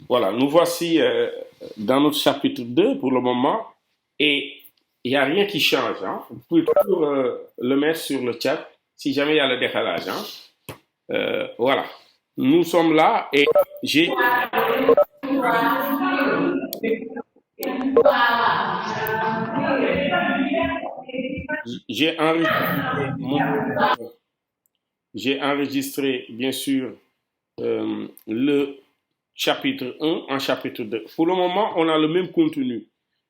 Voilà, nous voici dans notre chapitre 2 pour le moment et il n'y a rien qui change. Hein. Vous pouvez toujours le mettre sur le chat si jamais il y a le décalage. Hein. Voilà, nous sommes là et j'ai j'ai enregistré, j'ai enregistré bien sûr le chapitre 1 en chapitre 2. Pour le moment, on a le même contenu,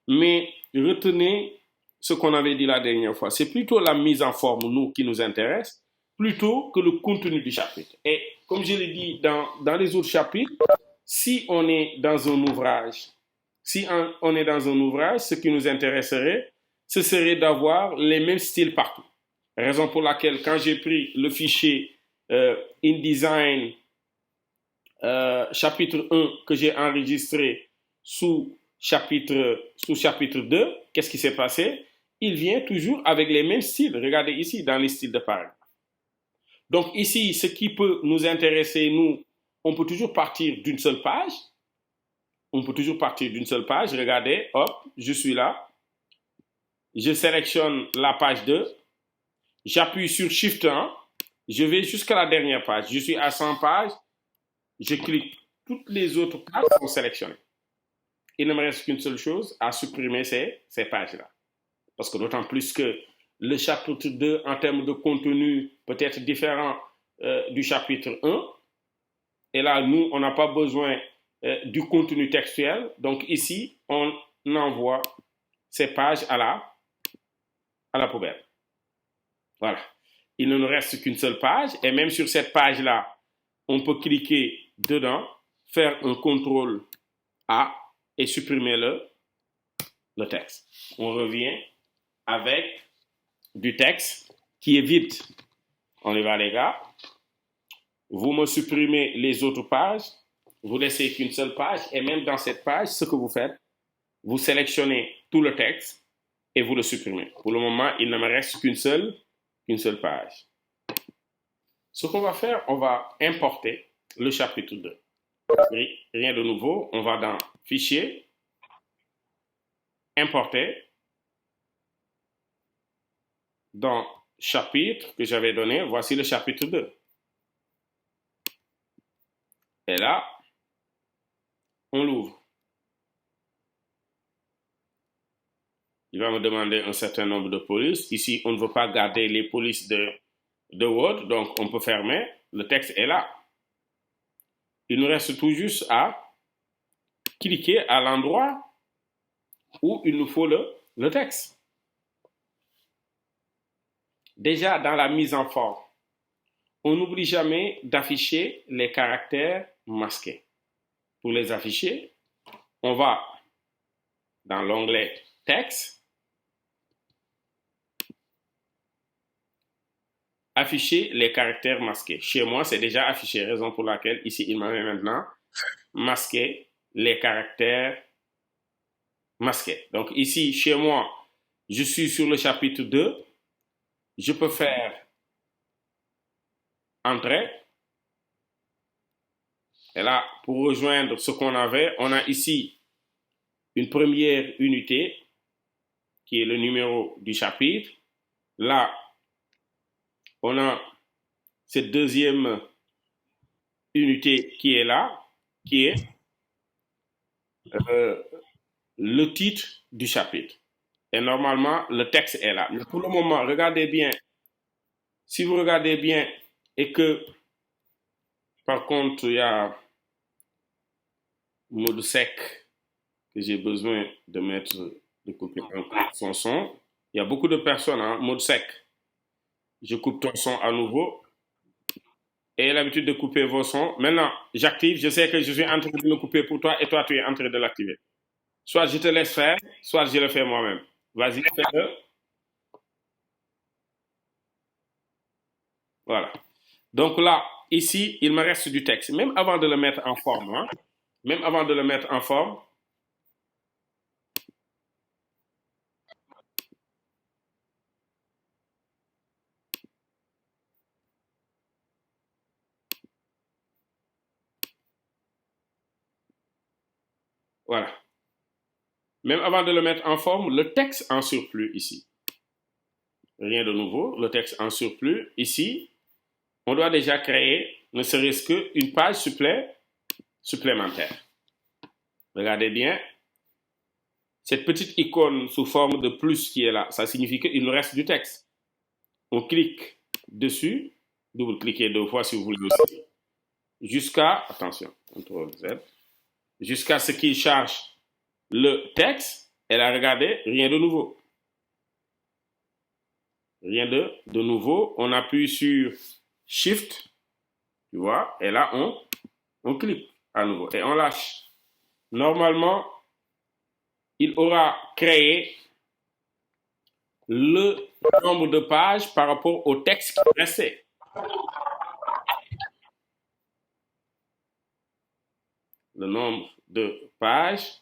mais retenez ce qu'on avait dit la dernière fois. C'est plutôt la mise en forme, nous, qui nous intéresse, plutôt que le contenu du chapitre. Et comme je l'ai dit dans les autres chapitres, si on est dans un ouvrage, si on est dans un ouvrage, ce qui nous intéresserait, ce serait d'avoir les mêmes styles partout. Raison pour laquelle, quand j'ai pris le fichier InDesign chapitre 1 que j'ai enregistré sous chapitre 2, qu'est-ce qui s'est passé? Il vient toujours avec les mêmes styles. Regardez ici dans les styles de paragraphe. Donc ici, ce qui peut nous intéresser, nous, on peut toujours partir d'une seule page. On peut toujours partir d'une seule page. Regardez, hop, je suis là. Je sélectionne la page 2. J'appuie sur Shift 1. Je vais jusqu'à la dernière page. Je suis à 100 pages. Je clique. Toutes les autres pages sont sélectionnées. Il ne me reste qu'une seule chose, à supprimer ces pages-là. Parce que d'autant plus que le chapitre 2, en termes de contenu, peut être différent du chapitre 1. Et là, nous, on n'a pas besoin du contenu textuel. Donc ici, on envoie ces pages à la poubelle. Voilà. Il ne nous reste qu'une seule page. Et même sur cette page-là, on peut cliquer dedans, faire un contrôle A et supprimer le texte. On revient avec du texte qui est vide. On y va, les gars. Vous me supprimez les autres pages. Vous laissez qu'une seule page. Et même dans cette page, ce que vous faites, vous sélectionnez tout le texte et vous le supprimez. Pour le moment, il ne me reste qu'une seule page. Ce qu'on va faire, on va importer le chapitre 2. Rien de nouveau. On va dans Fichier, Importer, dans Chapitre que j'avais donné. Voici le chapitre 2. Et là, on l'ouvre. Il va me demander un certain nombre de polices. Ici, on ne veut pas garder les polices de Word, donc on peut fermer. Le texte est là. Il nous reste tout juste à cliquer à l'endroit où il nous faut le texte. Déjà, dans la mise en forme, on n'oublie jamais d'afficher les caractères masqués. Pour les afficher, on va dans l'onglet Texte, afficher les caractères masqués. Chez moi, c'est déjà affiché, raison pour laquelle ici, il m'a maintenant masqué les caractères masqués. Donc ici, chez moi, je suis sur le chapitre 2. Je peux faire Entrée. Et là, pour rejoindre ce qu'on avait, on a ici une première unité qui est le numéro du chapitre. Là, on a cette deuxième unité qui est là, qui est euh, le titre du chapitre. Et normalement, le texte est là. Mais pour le moment, regardez bien. Si vous regardez bien et que, par contre, il y a mode sec que j'ai besoin de mettre, de couper son son. Il y a beaucoup de personnes en mode sec. Je coupe ton son à nouveau. Et l'habitude de couper vos sons. Maintenant, j'active. Je sais que je suis en train de le couper pour toi et toi, tu es en train de l'activer. Soit je te laisse faire, soit je le fais moi-même. Vas-y, fais-le. Voilà. Donc là, ici, il me reste du texte. Même avant de le mettre en forme, hein, même avant de le mettre en forme, Voilà. Même avant de le mettre en forme, le texte en surplus ici. Rien de nouveau, le texte en surplus. Ici, on doit déjà créer, ne serait-ce qu'une page supplémentaire. Regardez bien, cette petite icône sous forme de plus qui est là, ça signifie qu'il nous reste du texte. On clique dessus, double-cliquez 2 fois si vous voulez aussi, jusqu'à, attention, CTRL Z, jusqu'à ce qu'il charge le texte. Et là, regardez, rien de nouveau. Rien de nouveau. On appuie sur Shift, tu vois, et là, on clique à nouveau et on lâche. Normalement, il aura créé le nombre de pages par rapport au texte qui restait. Le nombre de pages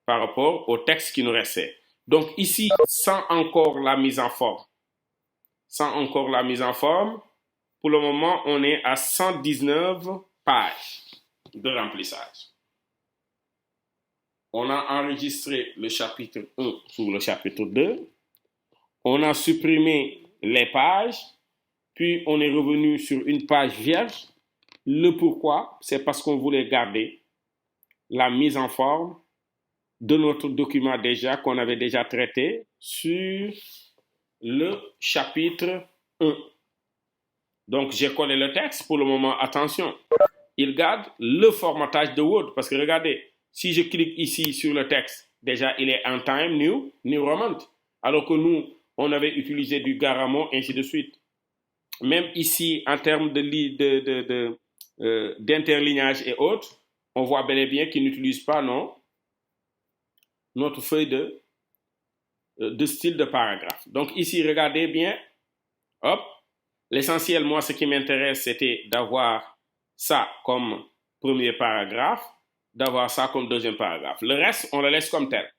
par rapport au texte qui nous restait. Donc ici, sans encore la mise en forme, pour le moment, on est à 119 pages de remplissage. On a enregistré le chapitre 1 sur le chapitre 2. On a supprimé les pages, puis on est revenu sur une page vierge. Le pourquoi, c'est parce qu'on voulait garder la mise en forme de notre document déjà qu'on avait déjà traité sur le chapitre 1. Donc, j'ai collé le texte. Pour le moment, attention, il garde le formatage de Word. Parce que regardez, si je clique ici sur le texte, déjà, il est en Time New Roman. Alors que nous, on avait utilisé du Garamond, ainsi de suite. Même ici, en termes d'interlignage et autres, on voit bel et bien qu'il n'utilise pas notre feuille de style de paragraphe. Donc ici, regardez bien, hop, l'essentiel, moi, ce qui m'intéresse, c'était d'avoir ça comme premier paragraphe, d'avoir ça comme deuxième paragraphe. Le reste, on le laisse comme tel.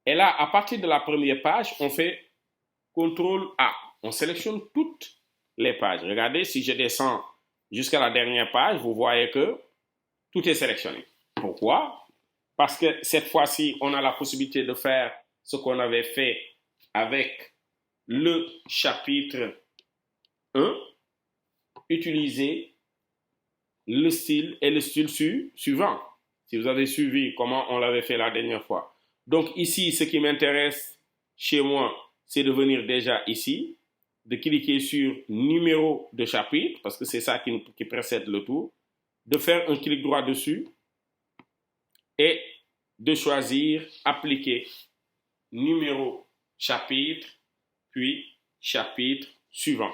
Et là, à partir de la première page, on fait CTRL A. On sélectionne toutes les pages. Regardez, si je descends jusqu'à la dernière page, vous voyez que tout est sélectionné. Pourquoi? Parce que cette fois-ci, on a la possibilité de faire ce qu'on avait fait avec le chapitre 1, utiliser le style et le style suivant. Si vous avez suivi comment on l'avait fait la dernière fois. Donc ici, ce qui m'intéresse chez moi, c'est de venir déjà ici, de cliquer sur numéro de chapitre, parce que c'est ça qui précède le tout, de faire un clic droit dessus et de choisir appliquer numéro chapitre, puis chapitre suivant.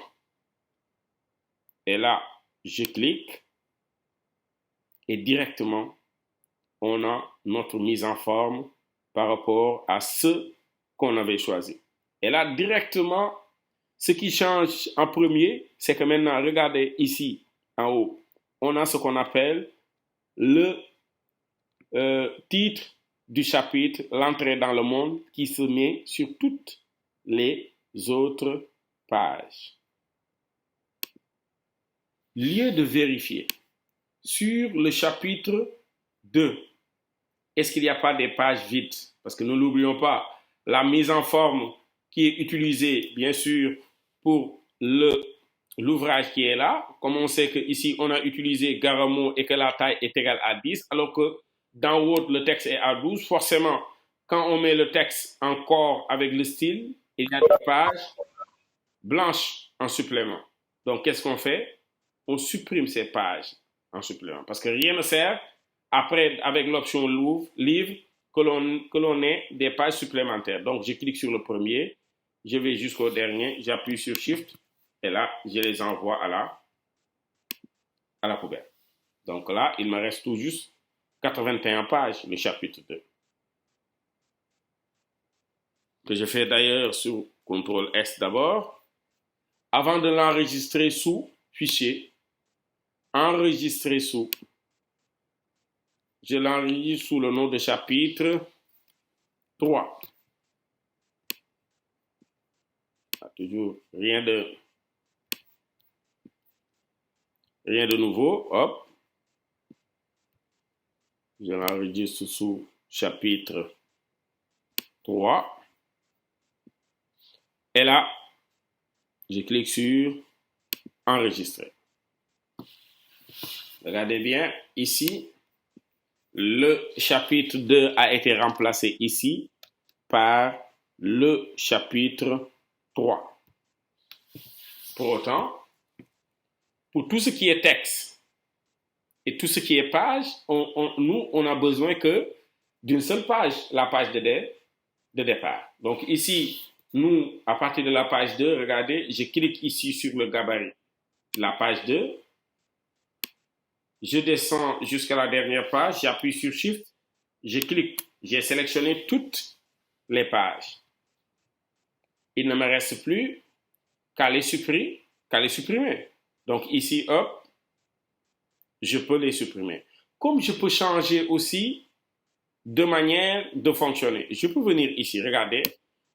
Et là, je clique et directement, on a notre mise en forme par rapport à ce qu'on avait choisi. Et là, directement, ce qui change en premier, c'est que maintenant, regardez ici, en haut, on a ce qu'on appelle le titre du chapitre, l'entrée dans le monde, qui se met sur toutes les autres pages. Lieu de vérifier sur le chapitre 2, est-ce qu'il n'y a pas des pages vides? Parce que ne l'oublions pas, la mise en forme qui est utilisée, bien sûr, pour l'ouvrage qui est là, comme on sait qu'ici, on a utilisé Garamond et que la taille est égale à 10, alors que dans Word, le texte est à 12. Forcément, quand on met le texte encore avec le style, il y a des pages blanches en supplément. Donc, qu'est-ce qu'on fait? On supprime ces pages en supplément. Parce que rien ne sert, après, avec l'option livre, que l'on ait des pages supplémentaires. Donc, je clique sur le premier, je vais jusqu'au dernier, j'appuie sur Shift, et là, je les envoie à la poubelle. Donc là, il me reste tout juste 81 pages, le chapitre 2. Que je fais d'ailleurs sur CTRL S d'abord. Avant de l'enregistrer sous fichier, enregistrer sous, je l'enregistre sous le nom de chapitre 3. Toujours rien de nouveau. Hop. Je l'enregistre sous chapitre 3. Et là, je clique sur enregistrer. Regardez bien, ici, le chapitre 2 a été remplacé ici par le chapitre 3. Pour autant, pour tout ce qui est texte et tout ce qui est page, nous, on a besoin que d'une seule page, la page de départ. Donc ici, nous, à partir de la page 2, regardez, je clique ici sur le gabarit. La page 2, je descends jusqu'à la dernière page, j'appuie sur Shift, je clique, j'ai sélectionné toutes les pages. Il ne me reste plus qu'à les supprimer. Donc ici, hop, je peux les supprimer. Comme je peux changer aussi de manière de fonctionner. Je peux venir ici, regardez,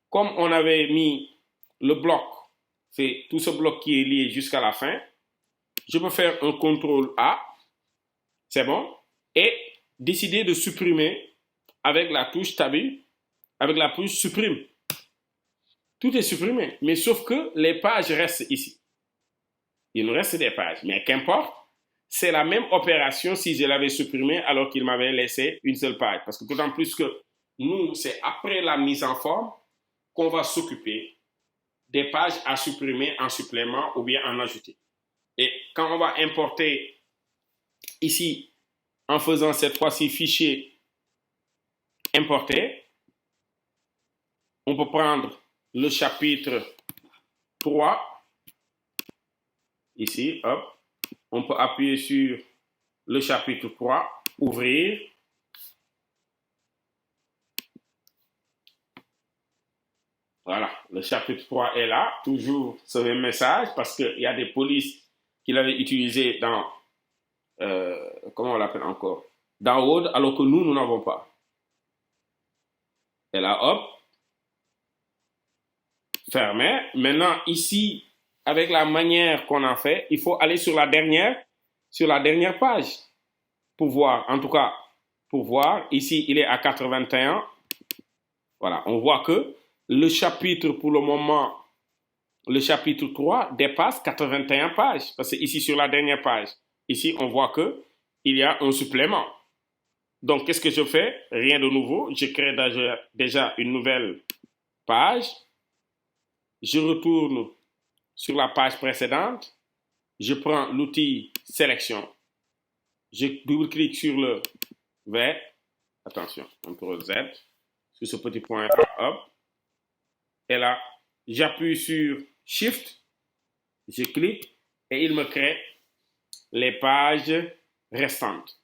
comme on avait mis le bloc, c'est tout ce bloc qui est lié jusqu'à la fin, je peux faire un CTRL A, c'est bon, et décider de supprimer avec la touche, t'as vu, avec la touche supprime. Tout est supprimé, mais sauf que les pages restent ici. Il nous reste des pages, mais qu'importe, c'est la même opération si je l'avais supprimé alors qu'il m'avait laissé une seule page. Parce que d'autant plus que nous, c'est après la mise en forme qu'on va s'occuper des pages à supprimer en supplément ou bien en ajouter. Et quand on va importer ici, en faisant cette fois-ci fichier importer, on peut prendre le chapitre 3, ici, hop, on peut appuyer sur le chapitre 3, ouvrir. Voilà, le chapitre 3 est là, toujours ce même message, parce qu'il y a des polices qu'il avait utilisées dans, comment on l'appelle encore, dans Word, alors que nous n'avons pas. Et là, hop, fermé. Maintenant, ici, avec la manière qu'on a fait, il faut aller sur la dernière page pour voir, en tout cas, pour voir. Ici, il est à 81. Voilà, on voit que le chapitre, pour le moment, le chapitre 3 dépasse 81 pages. Parce que ici, sur la dernière page, ici, on voit que il y a un supplément. Donc, qu'est-ce que je fais? Rien de nouveau. Je crée déjà une nouvelle page. Je retourne sur la page précédente. Je prends l'outil sélection. Je double-clique sur le V. Attention, CTRL Z. Sur ce petit point, hop. Et là, j'appuie sur Shift. Je clique et il me crée les pages restantes.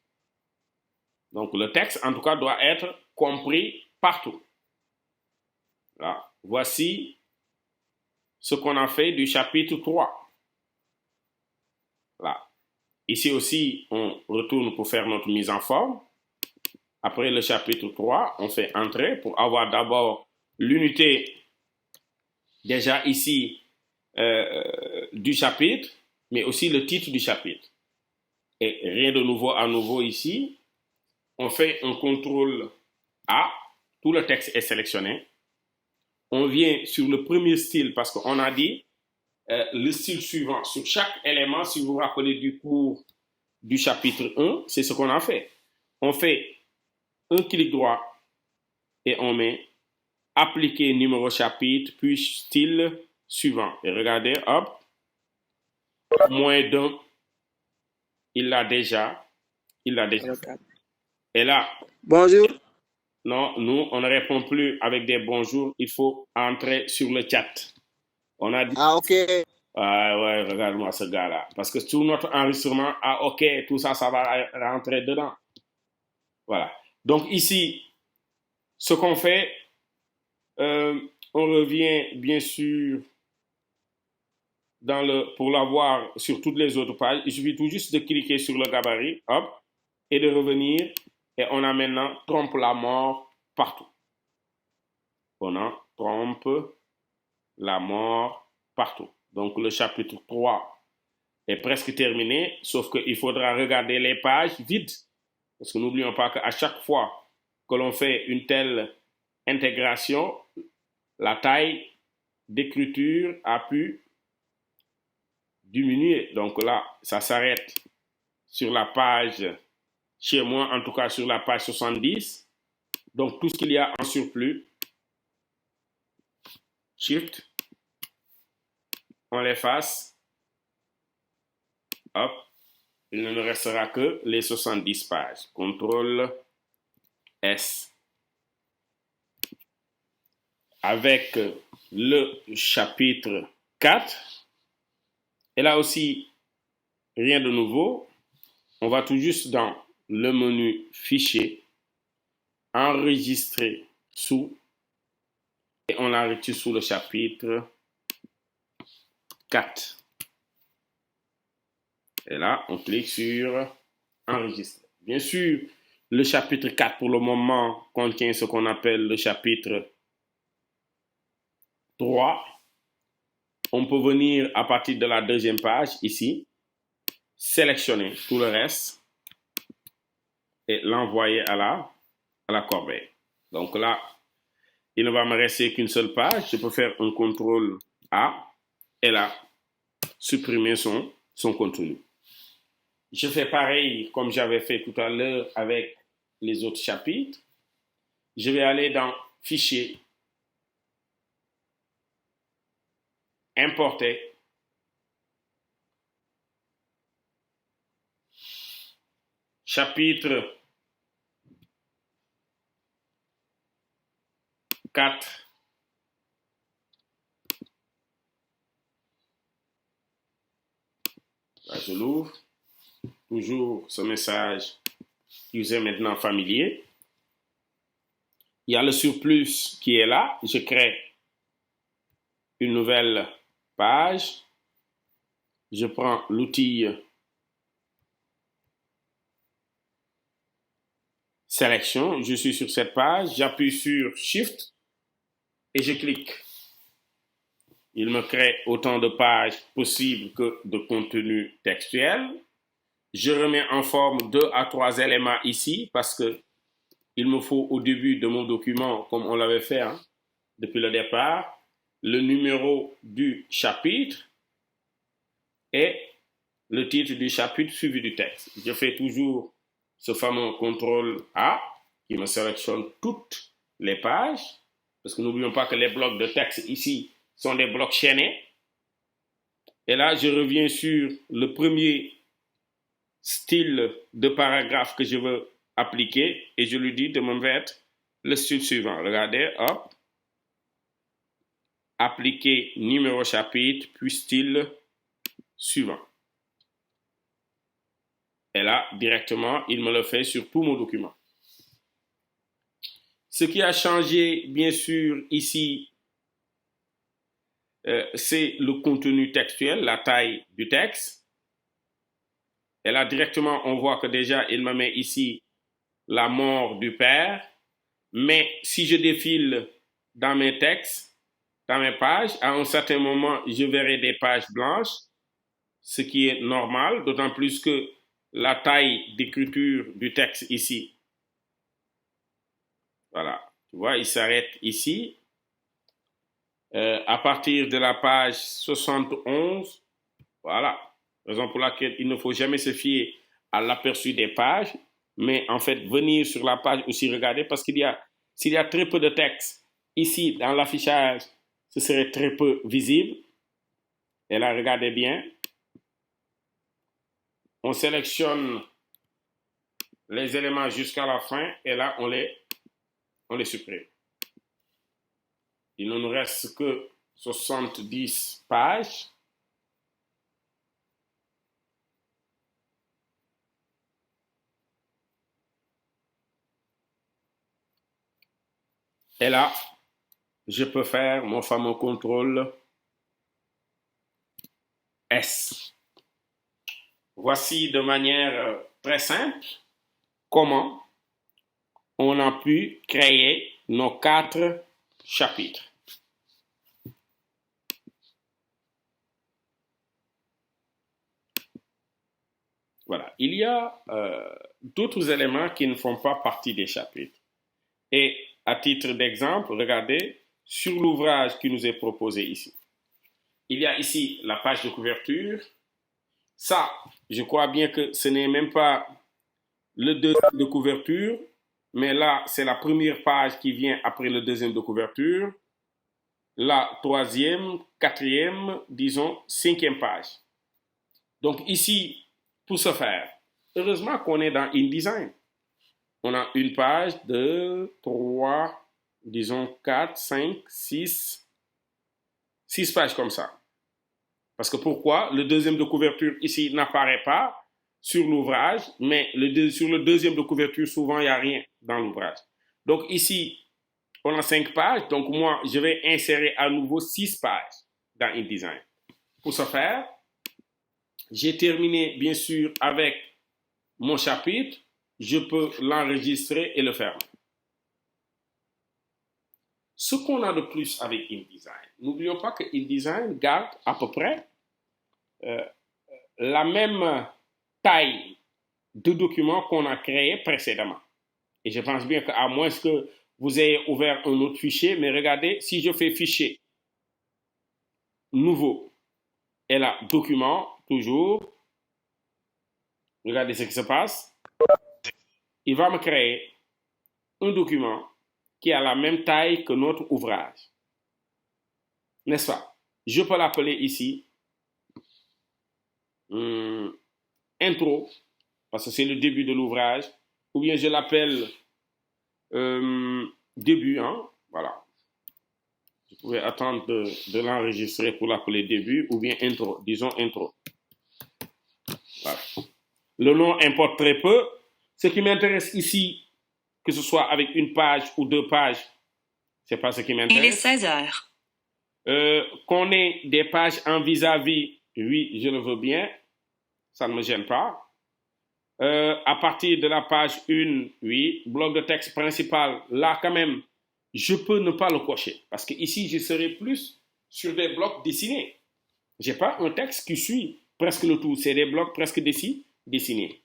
Donc, le texte, en tout cas, doit être compris partout. Là, voici ce qu'on a fait du chapitre 3. Là. Ici aussi, on retourne pour faire notre mise en forme. Après le chapitre 3, on fait entrer pour avoir d'abord l'unité déjà ici du chapitre, mais aussi le titre du chapitre. Et rien de nouveau à nouveau ici. On fait un CTRL A, tout le texte est sélectionné. On vient sur le premier style parce qu'on a dit le style suivant. Sur chaque élément, si vous vous rappelez du cours du chapitre 1, c'est ce qu'on a fait. On fait un clic droit et on met appliquer numéro chapitre, puis style suivant. Et regardez, hop, moins d'un, il l'a déjà. Et là, bonjour. Non, nous, on ne répond plus avec des bonjours. Il faut entrer sur le chat. On a dit. Ah, ok. Ouais, regarde-moi ce gars-là. Parce que tout notre enregistrement, ok, tout ça, ça va rentrer dedans. Voilà. Donc ici, ce qu'on fait, on revient bien sûr pour l'avoir sur toutes les autres pages. Il suffit tout juste de cliquer sur le gabarit, hop, et de revenir. Et on a maintenant trompe la mort partout. On a trompe la mort partout. Donc le chapitre 3 est presque terminé, sauf qu'il faudra regarder les pages vides. Parce que n'oublions pas qu'à chaque fois que l'on fait une telle intégration, la taille d'écriture a pu diminuer. Donc là, ça s'arrête sur la page, chez moi en tout cas sur la page 70. Donc tout ce qu'il y a en surplus, Shift, on l'efface, hop, il ne nous restera que les 70 pages. CTRL S. Avec le chapitre 4, et là aussi, rien de nouveau. On va tout juste dans le menu Fichier, Enregistrer sous, et on enregistre sous le chapitre 4. Et là, on clique sur Enregistrer. Bien sûr, le chapitre 4 pour le moment contient ce qu'on appelle le chapitre 3. On peut venir à partir de la deuxième page ici, sélectionner tout le reste et l'envoyer à la corbeille. Donc là, il ne va me rester qu'une seule page. Je peux faire un CTRL A et là, supprimer son contenu. Je fais pareil comme j'avais fait tout à l'heure avec les autres chapitres. Je vais aller dans Fichier, Importer. Chapitre 4. Là, je l'ouvre. Toujours ce message qui vous est maintenant familier. Il y a le surplus qui est là. Je crée une nouvelle page. Je prends l'outil sélection. Je suis sur cette page. J'appuie sur Shift et je clique. Il me crée autant de pages possibles que de contenu textuel. Je remets en forme 2 à 3 éléments ici parce que il me faut au début de mon document, comme on l'avait fait depuis le départ, le numéro du chapitre et le titre du chapitre suivi du texte. Je fais toujours ce fameux CTRL A qui me sélectionne toutes les pages parce que n'oublions pas que les blocs de texte ici sont des blocs chaînés. Et là, je reviens sur le premier style de paragraphe que je veux appliquer et je lui dis de me mettre le style suivant. Regardez, hop, appliquer numéro chapitre, puis style suivant. Et là, directement, il me le fait sur tout mon document. Ce qui a changé, bien sûr, ici, c'est le contenu textuel, la taille du texte. Et là, directement, on voit que déjà, il me met ici la mort du père. Mais si je défile dans mes textes, dans mes pages, à un certain moment, je verrai des pages blanches, ce qui est normal, d'autant plus que la taille d'écriture du texte ici, voilà, tu vois, il s'arrête ici. À partir de la page 71, voilà, raison pour laquelle il ne faut jamais se fier à l'aperçu des pages, mais en fait venir sur la page aussi regarder parce s'il y a très peu de texte ici dans l'affichage, ce serait très peu visible. Et là, regardez bien, on sélectionne les éléments jusqu'à la fin et là on les supprime. Il ne nous reste que 70 pages. Et là, je peux faire mon fameux CTRL S. Voici de manière très simple comment on a pu créer nos 4 chapitres. Voilà. Il y a d'autres éléments qui ne font pas partie des chapitres. Et à titre d'exemple, regardez, sur l'ouvrage qui nous est proposé ici, il y a ici la page de couverture. Ça, je crois bien que ce n'est même pas le deuxième de couverture, mais là, c'est la première page qui vient après le deuxième de couverture, la troisième, quatrième, disons, cinquième page. Donc ici, pour ce faire, heureusement qu'on est dans InDesign. On a une page, deux, trois, disons quatre, cinq, six pages comme ça. Parce que pourquoi? Le deuxième de couverture ici n'apparaît pas sur l'ouvrage, mais sur le deuxième de couverture, souvent, il n'y a rien dans l'ouvrage. Donc ici, on a 5 pages, donc moi, je vais insérer à nouveau 6 pages dans InDesign. Pour ce faire, j'ai terminé, bien sûr, avec mon chapitre. Je peux l'enregistrer et le fermer. Ce qu'on a de plus avec InDesign, n'oublions pas que InDesign garde à peu près la même taille de document qu'on a créé précédemment. Et je pense bien qu'à moins que vous ayez ouvert un autre fichier, mais regardez, si je fais fichier nouveau et là, document, toujours, regardez ce qui se passe, il va me créer un document qui a la même taille que notre ouvrage. N'est-ce pas? Je peux l'appeler ici intro, parce que c'est le début de l'ouvrage, ou bien je l'appelle début, hein? Voilà. Je pouvais attendre de l'enregistrer pour l'appeler début, ou bien intro, disons intro. Voilà. Le nom importe très peu. Ce qui m'intéresse ici, que ce soit avec une page ou 2 pages, c'est pas ce qui m'intéresse. Il est 16 heures. Qu'on ait des pages en vis-à-vis, oui, je le veux bien. Ça ne me gêne pas. À partir de la page 1, oui, bloc de texte principal, là quand même, je peux ne pas le cocher. Parce que ici, je serai plus sur des blocs dessinés. Je n'ai pas un texte qui suit presque le tout. C'est des blocs presque dessinés.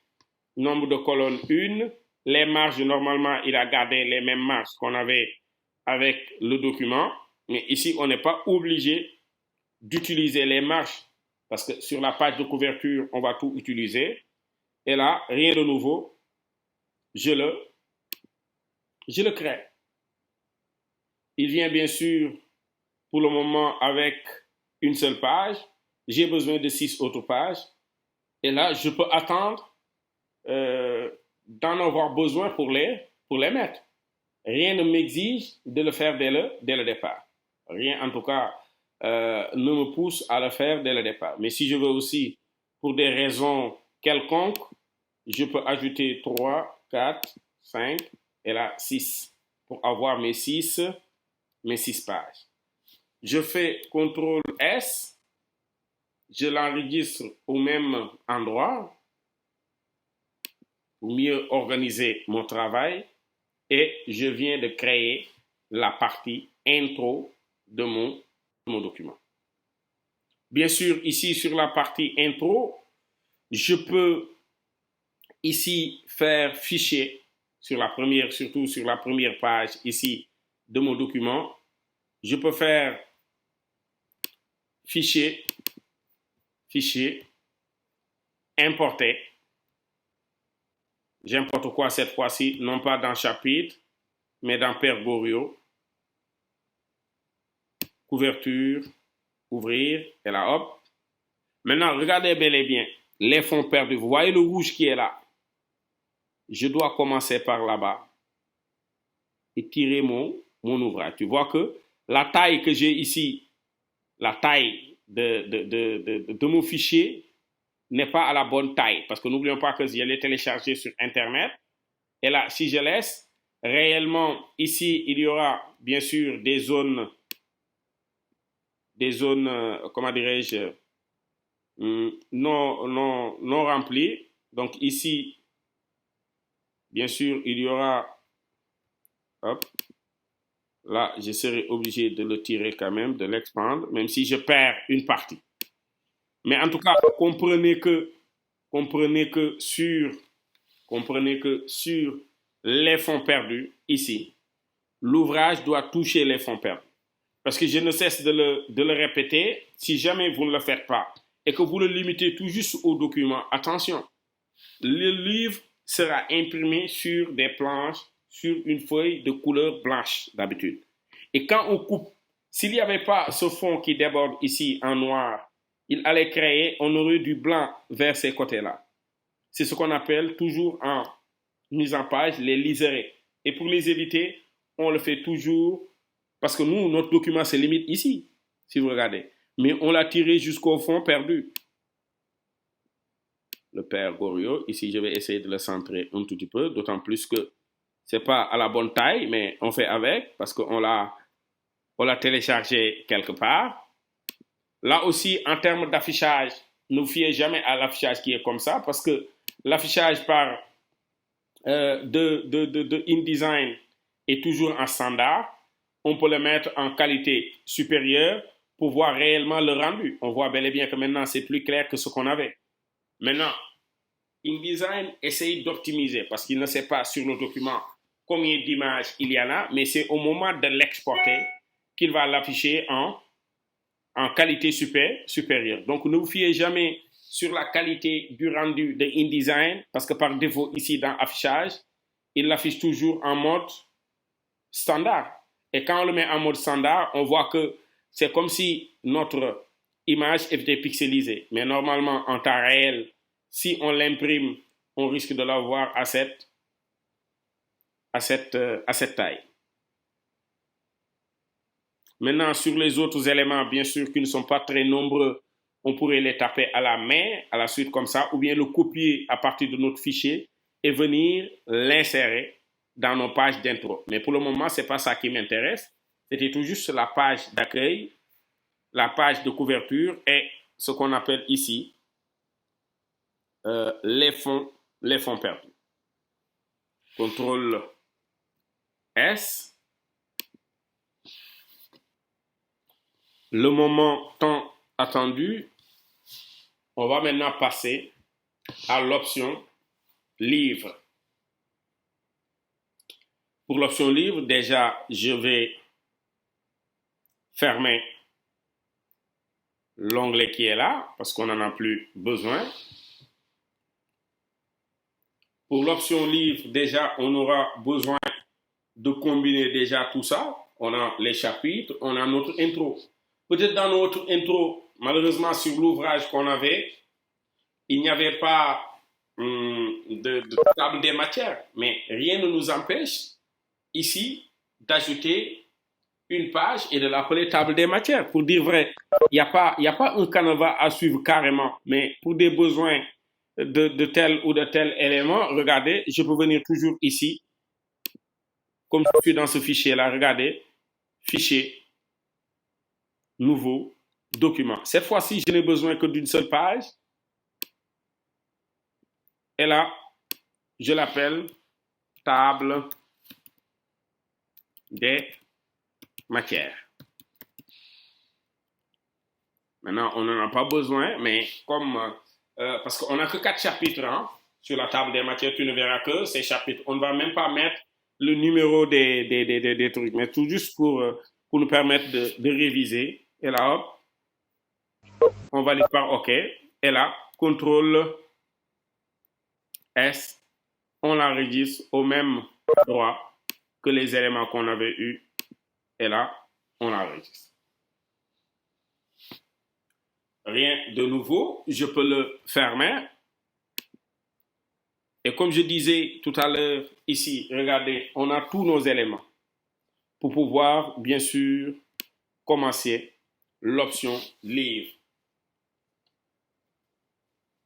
Nombre de colonnes 1. Les marges, normalement, il a gardé les mêmes marges qu'on avait avec le document. Mais ici, on n'est pas obligé d'utiliser les marges parce que sur la page de couverture, on va tout utiliser. Et là, rien de nouveau. Je le crée. Il vient bien sûr pour le moment avec une seule page. J'ai besoin de 6 autres pages. Et là, je peux attendre d'en avoir besoin pour les mettre. Rien ne m'exige de le faire dès le départ. Rien, en tout cas, ne me pousse à le faire dès le départ. Mais si je veux aussi, pour des raisons quelconques, je peux ajouter 3, 4, 5 et là 6 pour avoir mes 6 pages. Je fais CTRL S, je l'enregistre au même endroit pour mieux organiser mon travail et je viens de créer la partie intro de mon document. Bien sûr, ici sur la partie intro, je peux ici faire fichier surtout sur la première page ici de mon document. Je peux faire fichier, importer. J'importe quoi cette fois-ci? Non pas dans chapitre, mais dans Père Goriot. Couverture, ouvrir, et là, hop. Maintenant, regardez bel et bien les fonds perdus. Vous voyez le rouge qui est là? Je dois commencer par là-bas et tirer mon ouvrage. Tu vois que la taille que j'ai ici, la taille de mon fichier n'est pas à la bonne taille. Parce que n'oublions pas que je l'ai téléchargé sur Internet. Et là, si je laisse, réellement, ici, il y aura bien sûr des zones, comment dirais-je, non remplies. Donc ici, bien sûr, il y aura, hop, là, je serai obligé de le tirer quand même, de l'expandre, même si je perds une partie. Mais en tout cas, comprenez que sur les fonds perdus, ici, l'ouvrage doit toucher les fonds perdus. Parce que je ne cesse de le répéter, si jamais vous ne le faites pas et que vous le limitez tout juste au document, attention, le livre sera imprimé sur des planches, sur une feuille de couleur blanche d'habitude. Et quand on coupe, s'il n'y avait pas ce fond qui déborde ici en noir, il allait créer, on aurait du blanc vers ces côtés-là. C'est ce qu'on appelle toujours en mise en page les liserés. Et pour les éviter, on le fait toujours parce que nous, notre document se limite ici, si vous regardez. Mais on l'a tiré jusqu'au fond perdu. Le père Goriot, ici je vais essayer de le centrer un tout petit peu, d'autant plus que ce n'est pas à la bonne taille, mais on fait avec parce qu'on l'a téléchargé quelque part. Là aussi, en termes d'affichage, ne vous fiez jamais à l'affichage qui est comme ça parce que l'affichage par de InDesign est toujours en standard. On peut le mettre en qualité supérieure pour voir réellement le rendu. On voit bel et bien que maintenant, c'est plus clair que ce qu'on avait. Maintenant, InDesign essaye d'optimiser parce qu'il ne sait pas sur le document combien d'images il y en a, mais c'est au moment de l'exporter qu'il va l'afficher en qualité supérieure. Donc, ne vous fiez jamais sur la qualité du rendu de InDesign parce que par défaut, ici dans affichage, il l'affiche toujours en mode standard. Et quand on le met en mode standard, on voit que c'est comme si notre image était pixelisée. Mais normalement, en temps réel, si on l'imprime, on risque de l'avoir à cette taille. Maintenant, sur les autres éléments, bien sûr, qui ne sont pas très nombreux, on pourrait les taper à la main, à la suite comme ça, ou bien le copier à partir de notre fichier et venir l'insérer dans nos pages d'intro. Mais pour le moment, ce n'est pas ça qui m'intéresse. C'était tout juste la page d'accueil, la page de couverture et ce qu'on appelle ici les fonds perdus. CTRL S. Le moment tant attendu, on va maintenant passer à l'option livre. Pour l'option livre, déjà, je vais fermer l'onglet qui est là parce qu'on n'en a plus besoin. Pour l'option livre, déjà, on aura besoin de combiner déjà tout ça. On a les chapitres, on a notre intro. Peut-être dans notre intro, malheureusement, sur l'ouvrage qu'on avait, il n'y avait pas de table des matières. Mais rien ne nous empêche ici d'ajouter une page et de l'appeler table des matières. Pour dire vrai, il n'y a pas un canevas à suivre carrément, mais pour des besoins de tel ou de tel élément, regardez, je peux venir toujours ici, comme je suis dans ce fichier-là, regardez, fichier, nouveau, document. Cette fois-ci, je n'ai besoin que d'une seule page. Et là, je l'appelle table des matières. Maintenant, on n'en a pas besoin, mais comme parce qu'on n'a que 4 chapitres hein, sur la table des matières, tu ne verras que ces chapitres. On ne va même pas mettre le numéro des trucs, mais tout juste pour nous permettre de réviser. Et là, hop, on valide par OK. Et là, CTRL S, on l'enregistre au même endroit que les éléments qu'on avait eus. Et là, on l'enregistre. Rien de nouveau, je peux le fermer. Et comme je disais tout à l'heure ici, regardez, on a tous nos éléments pour pouvoir, bien sûr, commencer l'option livre.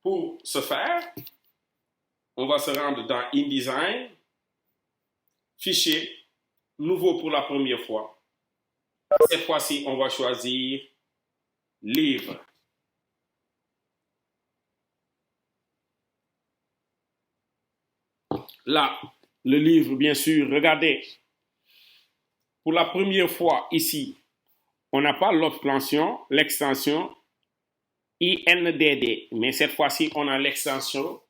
Pour ce faire, on va se rendre dans InDesign, fichier, nouveau pour la première fois. Cette fois-ci, on va choisir livre. Là, le livre, bien sûr, regardez, pour la première fois ici, on n'a pas l'extension INDD, mais cette fois-ci, on a l'extension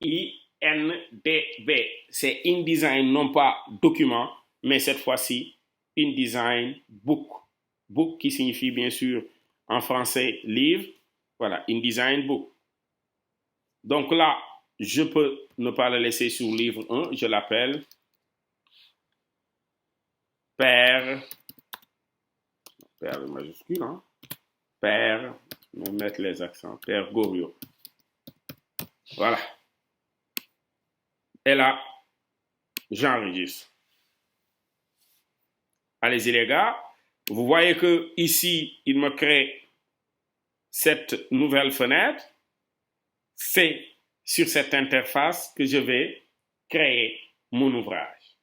INDB. C'est InDesign, non pas document, mais cette fois-ci, InDesign Book. Book qui signifie bien sûr en français livre. Voilà, InDesign Book. Donc là, je peux ne pas le laisser sur livre 1, je l'appelle Père majuscule, hein? Père, je vais mettre les accents, Père Goriot. Voilà. Et là, j'enregistre. Allez-y les gars, vous voyez que ici, il me crée cette nouvelle fenêtre. C'est sur cette interface que je vais créer mon ouvrage.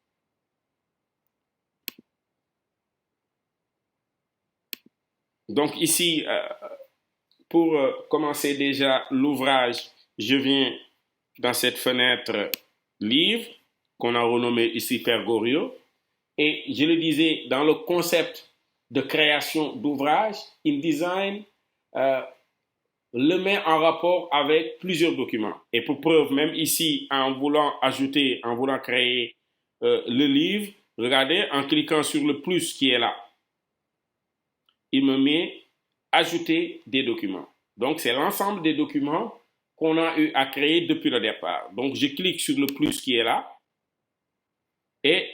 Donc ici, pour commencer déjà l'ouvrage, je viens dans cette fenêtre livre qu'on a renommé ici Père Goriot. Et je le disais, dans le concept de création d'ouvrage, InDesign le met en rapport avec plusieurs documents. Et pour preuve, même ici, en voulant créer le livre, regardez, en cliquant sur le plus qui est là, il me met ajouter des documents. Donc, c'est l'ensemble des documents qu'on a eu à créer depuis le départ. Donc, je clique sur le plus qui est là et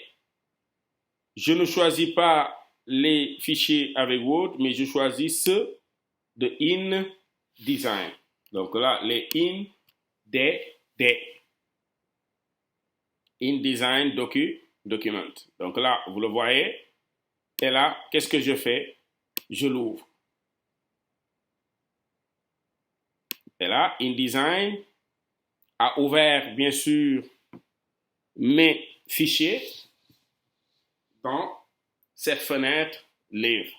je ne choisis pas les fichiers avec Word, mais je choisis ceux de InDesign. Donc là, les InDesign document. Donc là, vous le voyez. Et là, qu'est-ce que je fais? Je l'ouvre. Et là, InDesign a ouvert, bien sûr, mes fichiers dans cette fenêtre livre.